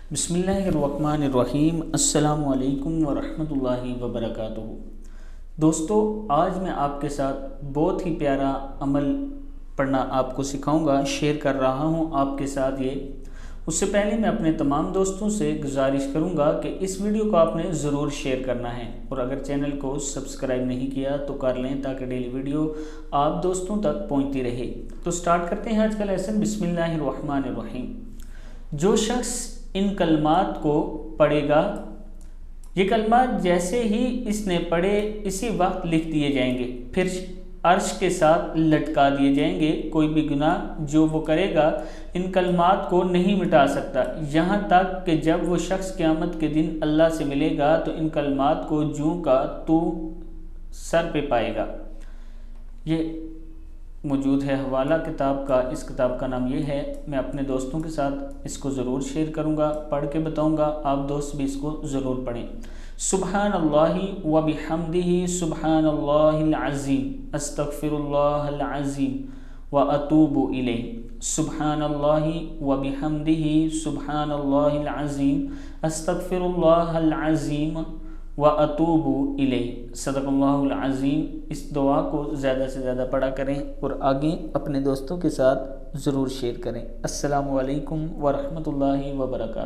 बिस्मिल्लाहिर्रहमानिर्रहीम। अस्सलाम वालेकुम वरहमतुल्लाहि वबरकातुहू। दोस्तों, आज मैं आपके साथ बहुत ही प्यारा अमल पढ़ना आपको सिखाऊंगा, शेयर कर रहा हूं आपके साथ ये। उससे पहले मैं अपने तमाम दोस्तों से गुजारिश करूंगा कि इस वीडियो को आपने ज़रूर शेयर करना है, और अगर चैनल को सब्सक्राइब नहीं किया तो कर लें ताकि डेली वीडियो आप दोस्तों तक पहुंचती रहे। तो स्टार्ट करते हैं आज का लेसन। बिस्मिल्लाहिर्रहमानिर्रहीम। जो शख्स इन कलमात को पढ़ेगा, ये कलमात जैसे ही इसने पढ़े इसी वक्त लिख दिए जाएंगे, फिर अर्श के साथ लटका दिए जाएंगे। कोई भी गुनाह जो वो करेगा इन कलमात को नहीं मिटा सकता, यहाँ तक कि जब वो शख्स क़यामत के दिन अल्लाह से मिलेगा तो इन कलमात को जूं का तू सर पे पाएगा। ये मौजूद है हवाला किताब का। इस किताब का नाम ये है। मैं अपने दोस्तों के साथ इसको ज़रूर शेयर करूँगा, पढ़ के बताऊँगा, आप दोस्त भी इसको ज़रूर पढ़ें। सुब्हानल्लाहि व बिहम्दिही सुब्हानल्लाहिल अज़ीम अस्तगफिरुल्लाहल अज़ीम व अतूबु इलैह। सुब्हानल्लाहि व बिहम्दिही सुब्हानल्लाहिल अज़ीम अस्तगफिरुल्लाहल अज़ीम व अतूबु इलैह। सदक़ल्लाहुल अज़ीम। इस दुआ को ज़्यादा से ज़्यादा पढ़ा करें और आगे अपने दोस्तों के साथ ज़रूर शेयर करें। अस्सलामु अलैकुम व रहमतुल्लाहि व बरकातुहू।